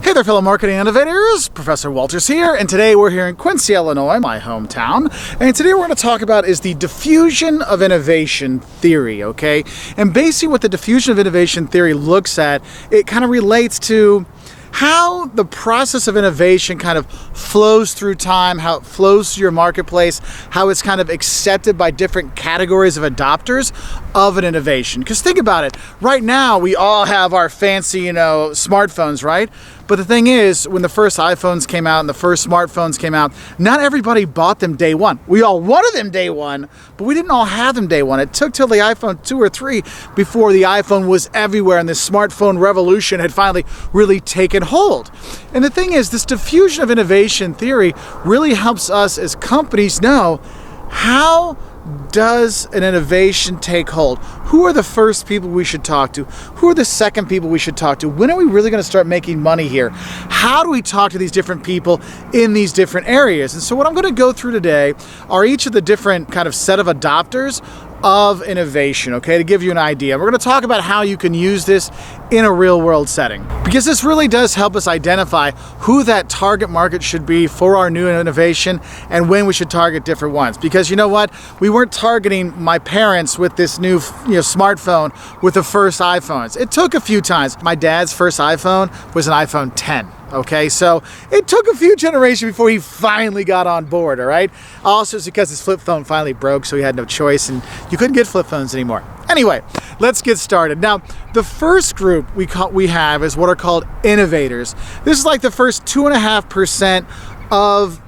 Hey there, fellow marketing innovators. Professor Wolters here, and today we're here in Quincy, Illinois, my hometown. And today we're going to talk about is the diffusion of innovation theory, okay? And basically what the diffusion of innovation theory looks at, it kind of relates to how the process of innovation kind of flows through time, how it flows through your marketplace, how it's kind of accepted by different categories of adopters of an innovation. Because think about it, right now we all have our fancy, smartphones, right? But the thing is, when the first iPhones came out and the first smartphones came out, not everybody bought them day one. We all wanted them day one, but we didn't all have them day one. It took till the iPhone 2 or 3 before the iPhone was everywhere and this smartphone revolution had finally really taken hold. And the thing is, this diffusion of innovation theory really helps us as companies know how does an innovation take hold? Who are the first people we should talk to? Who are the second people we should talk to? When are we really going to start making money here? How do we talk to these different people in these different areas? And so what I'm going to go through today are each of the different kind of set of adopters of innovation, okay, to give you an idea. We're going to talk about how you can use this in a real world setting, because this really does help us identify who that target market should be for our new innovation and when we should target different ones. Because you know what? We weren't targeting my parents with this new smartphone with the first iPhones. It took a few times. My dad's first iPhone was an iPhone 10. Okay, so it took a few generations before he finally got on board, all right? Also, it's because his flip phone finally broke, so he had no choice, and you couldn't get flip phones anymore. Anyway, let's get started. Now, the first group we have is what are called innovators. This is like the first 2.5% of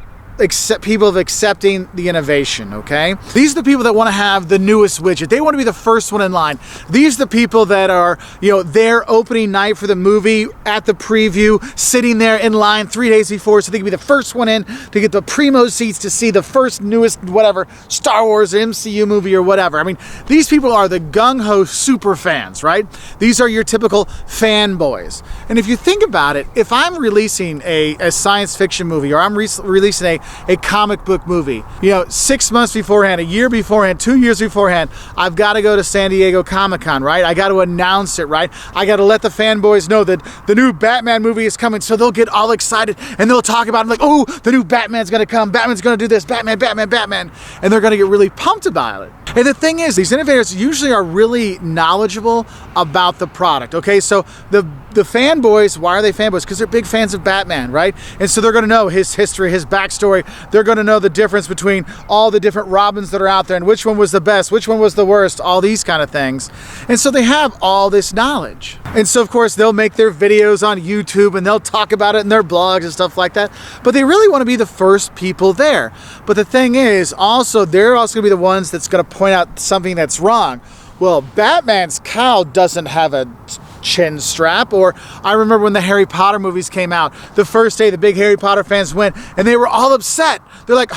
people of accepting the innovation, okay? These are the people that want to have the newest widget. They want to be the first one in line. These are the people that are, their opening night for the movie at the preview, sitting there in line 3 days before so they can be the first one in to get the primo seats to see the first newest whatever, Star Wars or MCU movie or whatever. I mean, these people are the gung-ho super fans, right? These are your typical fanboys. And if you think about it, if I'm releasing a science fiction movie or I'm releasing a comic book movie, 6 months beforehand, a year beforehand, 2 years beforehand, I've got to go to San Diego Comic-Con, right? I got to announce it, right? I got to let the fanboys know that the new Batman movie is coming, so they'll get all excited and they'll talk about it like, oh, the new Batman's going to come, Batman's going to do this, Batman, and they're going to get really pumped about it. And the thing is, these innovators usually are really knowledgeable about the product, okay? So the fanboys, why are they fanboys? Because they're big fans of Batman, right? And so they're going to know his history, his backstory. They're going to know the difference between all the different Robins that are out there and which one was the best, which one was the worst, all these kind of things. And so they have all this knowledge. And so, of course, they'll make their videos on YouTube and they'll talk about it in their blogs and stuff like that. But they really want to be the first people there. But the thing is, also, they're also going to be the ones that's going to point out something that's wrong. Well, Batman's cowl doesn't have a chin strap. Or I remember when the Harry Potter movies came out, the first day the big Harry Potter fans went and they were all upset. They're like,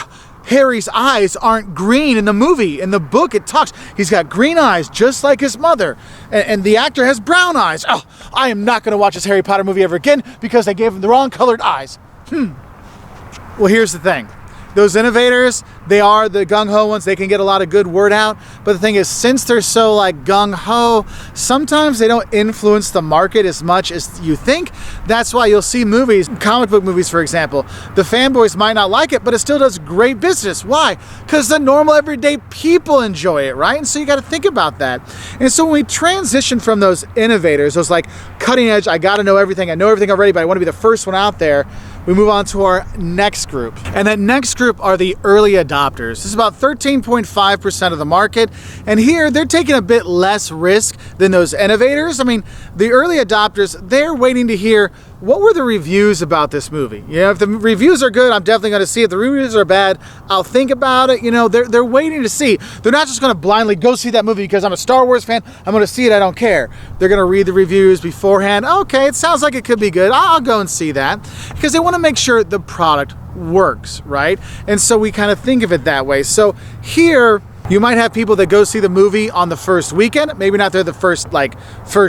Harry's eyes aren't green in the movie. In the book it talks, he's got green eyes just like his mother. And the actor has brown eyes. Oh, I am not going to watch this Harry Potter movie ever again because they gave him the wrong colored eyes. Well, here's the thing. Those innovators, they are the gung-ho ones. They can get a lot of good word out. But the thing is, since they're so like gung-ho, sometimes they don't influence the market as much as you think. That's why you'll see movies, comic book movies, for example. The fanboys might not like it, but it still does great business. Why? Because the normal everyday people enjoy it, right? And so you got to think about that. And so when we transition from those innovators, those like cutting edge, I got to know everything. I know everything already, but I want to be the first one out there. We move on to our next group. And that next group are the early adopters. This is about 13.5% of the market. And here, they're taking a bit less risk than those innovators. I mean, the early adopters, they're waiting to hear, what were the reviews about this movie? If the reviews are good, I'm definitely going to see it. If the reviews are bad, I'll think about it. They're waiting to see. They're not just going to blindly go see that movie because I'm a Star Wars fan. I'm going to see it. I don't care. They're going to read the reviews beforehand. Okay, it sounds like it could be good. I'll go and see that, because they want to make sure the product works, right? And so we kind of think of it that way. So here, You might have people that go see the movie on the first weekend. Maybe not they're the first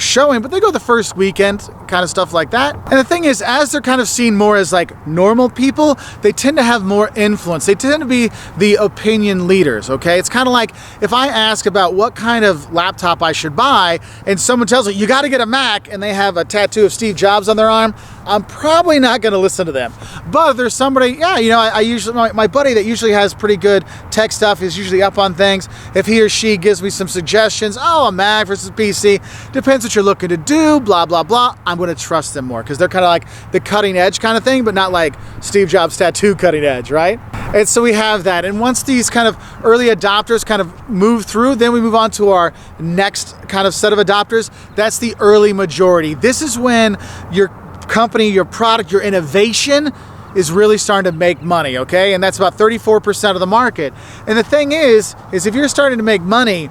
showing, but they go the first weekend, kind of stuff like that. And the thing is, as they're kind of seen more as like normal people, they tend to have more influence. They tend to be the opinion leaders, okay? It's kind of like if I ask about what kind of laptop I should buy and someone tells me, you got to get a Mac, and they have a tattoo of Steve Jobs on their arm, I'm probably not going to listen to them. But if there's somebody, yeah, you know, I usually, my buddy that usually has pretty good tech stuff is usually up on things. If he or she gives me some suggestions, oh, a Mac versus PC, depends what you're looking to do, blah, blah, blah, I'm going to trust them more because they're kind of like the cutting edge kind of thing, but not like Steve Jobs tattoo cutting edge, right? And so we have that. And once these kind of early adopters kind of move through, then we move on to our next kind of set of adopters. That's the early majority. This is when your company, your product, your innovation is really starting to make money, okay? And that's about 34% of the market. And the thing is if you're starting to make money,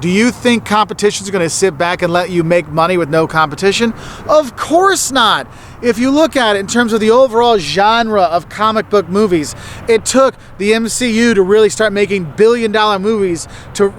do you think competition is going to sit back and let you make money with no competition? Of course not. If you look at it in terms of the overall genre of comic book movies, it took the MCU to really start making billion-dollar movies to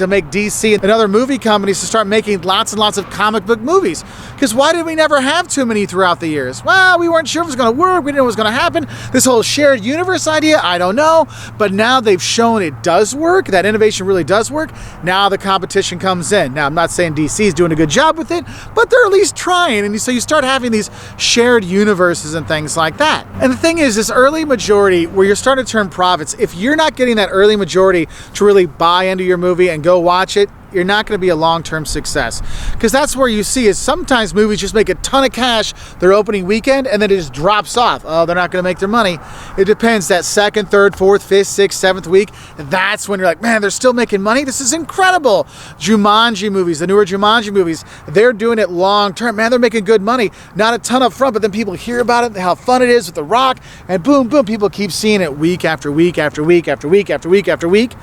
make DC and other movie companies to start making lots and lots of comic book movies. Because why did we never have too many throughout the years? Well, we weren't sure if it was going to work. We didn't know what was going to happen. This whole shared universe idea, I don't know. But now they've shown it does work. That innovation really does work. Now the competition comes in. Now, I'm not saying DC is doing a good job with it, but they're at least trying. And so you start having these shared universes and things like that. And the thing is, this early majority where you're starting to turn profits, if you're not getting that early majority to really buy into your movie and go watch it, you're not going to be a long-term success. Because that's where you see is sometimes movies just make a ton of cash their opening weekend and then it just drops off. Oh, they're not going to make their money. It depends. That second, third, fourth, fifth, sixth, seventh week, that's when you're like, man, they're still making money. This is incredible. Jumanji movies, the newer Jumanji movies, they're doing it long-term. Man, they're making good money. Not a ton up front, but then people hear about it, how fun it is with The Rock, and boom, boom, people keep seeing it week after week after week after week after week after week.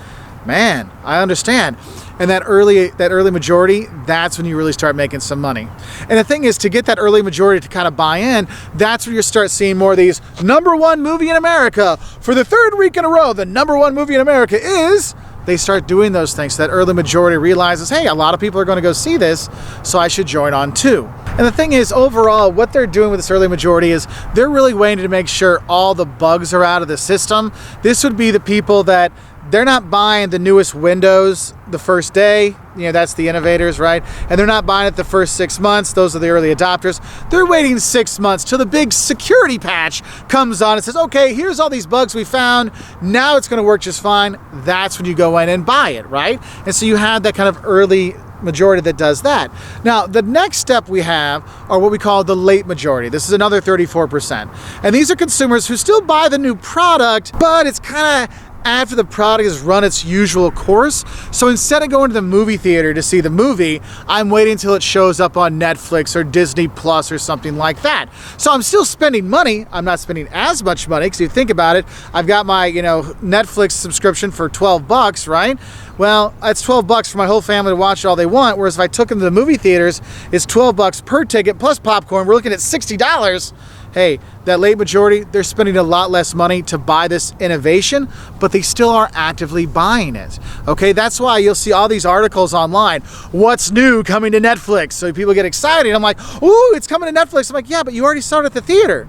Man, I understand. And that early majority, that's when you really start making some money. And the thing is, to get that early majority to kind of buy in, that's where you start seeing more of these #1 movie in America. For the third week in a row, the #1 movie in America is... They start doing those things. So that early majority realizes, hey, a lot of people are going to go see this, so I should join on too. And the thing is, overall, what they're doing with this early majority is they're really waiting to make sure all the bugs are out of the system. This would be the people that they're not buying the newest Windows the first day. You know, that's the Innovators, right? And they're not buying it the first 6 months. Those are the early adopters. They're waiting 6 months till the big security patch comes on and says, okay, here's all these bugs we found. Now it's going to work just fine. That's when you go in and buy it, right? And so you have that kind of early majority that does that. Now, the next step we have are what we call the late majority. This is another 34%. And these are consumers who still buy the new product, but it's kind of after the product has run its usual course. So instead of going to the movie theater to see the movie, I'm waiting until it shows up on Netflix or Disney Plus or something like that. So I'm still spending money. I'm not spending as much money because you think about it, I've got my, Netflix subscription for $12, right? Well, it's $12 for my whole family to watch it all they want. Whereas if I took them to the movie theaters, it's $12 per ticket plus popcorn. We're looking at $60. Hey, that late majority, they're spending a lot less money to buy this innovation, but they still are actively buying it. Okay, that's why you'll see all these articles online. What's new coming to Netflix? So people get excited. I'm like, ooh, it's coming to Netflix. I'm like, yeah, but you already saw it at the theater.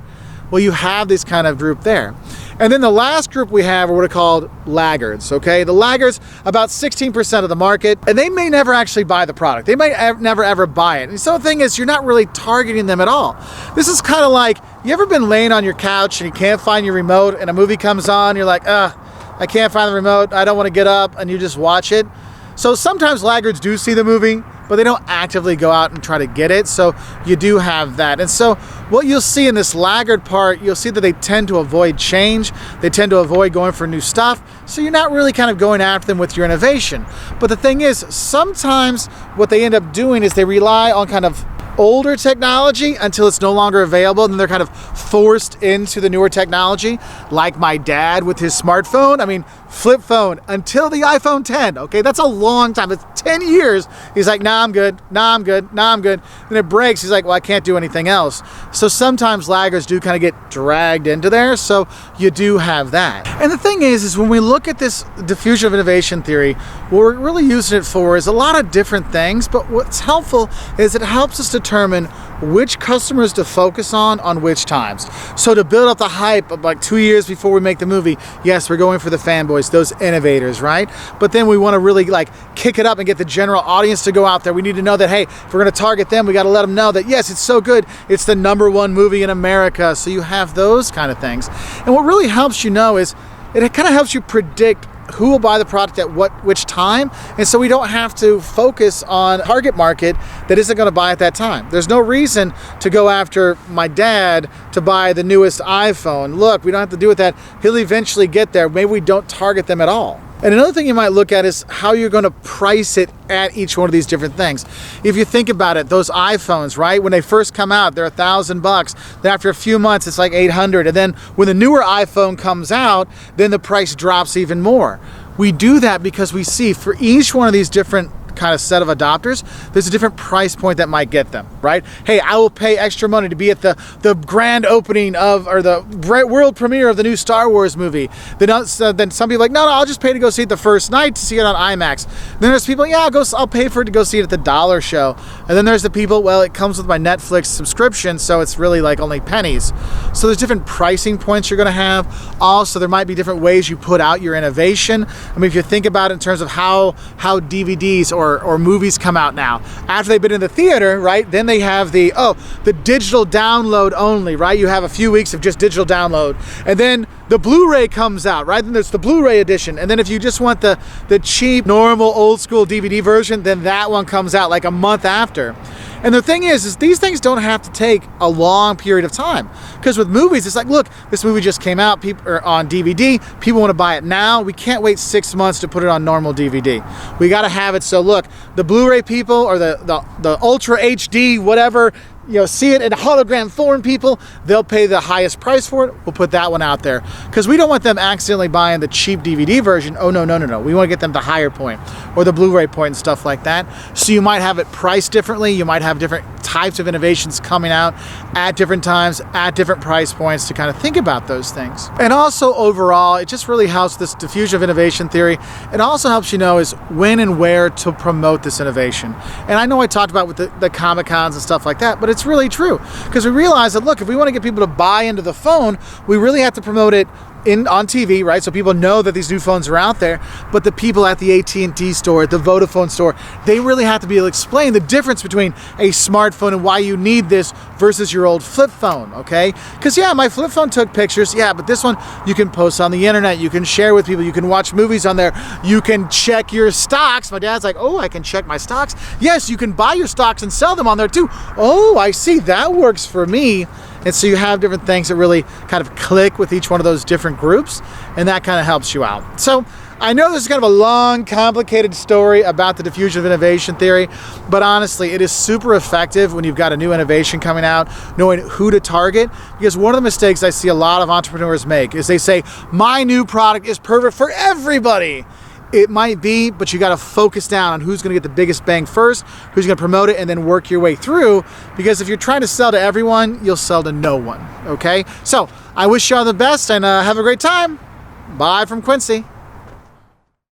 Well, you have this kind of group there. And then the last group we have are what are called laggards, okay? The laggards, about 16% of the market, and they may never actually buy the product. They may never ever buy it. And so the thing is, you're not really targeting them at all. This is kind of like, you ever been laying on your couch and you can't find your remote and a movie comes on, you're like, I can't find the remote, I don't want to get up, and you just watch it? So sometimes laggards do see the movie, but they don't actively go out and try to get it. So you do have that. And so what you'll see in this laggard part, you'll see that they tend to avoid change. They tend to avoid going for new stuff. So you're not really kind of going after them with your innovation. But the thing is, sometimes what they end up doing is they rely on kind of older technology until it's no longer available, and then they're kind of forced into the newer technology, like my dad with his smartphone. I mean, flip phone until the iPhone 10. Okay, that's a long time. It's 10 years. He's like, nah, I'm good. Nah, I'm good. Nah, I'm good. Then it breaks. He's like, well, I can't do anything else. So sometimes laggards do kind of get dragged into there. So you do have that. And the thing is when we look at this diffusion of innovation theory, what we're really using it for is a lot of different things. But what's helpful is it helps us determine which customers to focus on which times. So to build up the hype of like 2 years before we make the movie, yes, we're going for the fanboys, those innovators, right? But then we want to really like kick it up and get the general audience to go out there. We need to know that, hey, if we're going to target them, we got to let them know that, yes, it's so good. It's the #1 movie in America. So you have those kind of things. And what really helps you know is it kind of helps you predict who will buy the product at which time, and so we don't have to focus on target market that isn't going to buy at that time. There's no reason to go after my dad to buy the newest iPhone. Look, we don't have to do with that. He'll eventually get there. Maybe we don't target them at all. And another thing you might look at is how you're going to price it at each one of these different things. If you think about it, those iPhones, right? When they first come out, they're $1,000. Then after a few months, it's like $800. And then when the newer iPhone comes out, then the price drops even more. We do that because we see for each one of these different kind of set of adopters, there's a different price point that might get them, right? Hey, I will pay extra money to be at the grand opening of, or the world premiere of the new Star Wars movie. Then some people are like, no, I'll just pay to go see it the first night to see it on IMAX. Then there's people, yeah, I'll pay for it to go see it at the dollar show. And then there's the people, well, it comes with my Netflix subscription, so it's really like only pennies. So there's different pricing points you're gonna have. Also, there might be different ways you put out your innovation. I mean, if you think about it in terms of how DVDs or movies come out now. After they've been in the theater, right, then they have the digital download only, right? You have a few weeks of just digital download. And then the Blu-ray comes out, right? Then there's the Blu-ray edition. And then if you just want the cheap, normal, old school DVD version, then that one comes out like a month after. And the thing is these things don't have to take a long period of time. Because with movies, it's like, look, this movie just came out on DVD. People want to buy it now. We can't wait 6 months to put it on normal DVD. We got to have it. So look, the Blu-ray people or the Ultra HD, whatever, see it in hologram form people, they'll pay the highest price for it. We'll put that one out there. Because we don't want them accidentally buying the cheap DVD version. Oh, no. We want to get them the higher point or the Blu-ray point and stuff like that. So you might have it priced differently. You might have different types of innovations coming out at different times, at different price points to kind of think about those things. And also overall, it just really helps this diffusion of innovation theory. It also helps you know is when and where to promote this innovation. And I know I talked about with the Comic-Cons and stuff like that, but it's really true because we realize that, look, if we want to get people to buy into the phone, we really have to promote it on TV, right? So people know that these new phones are out there, but the people at the AT&T store, at the Vodafone store, they really have to be able to explain the difference between a smartphone and why you need this versus your old flip phone, okay? Because yeah, my flip phone took pictures, yeah, but this one you can post on the internet, you can share with people, you can watch movies on there, you can check your stocks. My dad's like, oh, I can check my stocks. Yes, you can buy your stocks and sell them on there too. Oh, I see, that works for me. And so you have different things that really kind of click with each one of those different groups, and that kind of helps you out. So I know this is kind of a long, complicated story about the diffusion of innovation theory, but honestly, it is super effective when you've got a new innovation coming out, knowing who to target, because one of the mistakes I see a lot of entrepreneurs make is they say, my new product is perfect for everybody. It might be, but you got to focus down on who's going to get the biggest bang first, who's going to promote it, and then work your way through. Because if you're trying to sell to everyone, you'll sell to no one. Okay? So I wish you all the best and have a great time. Bye from Quincy.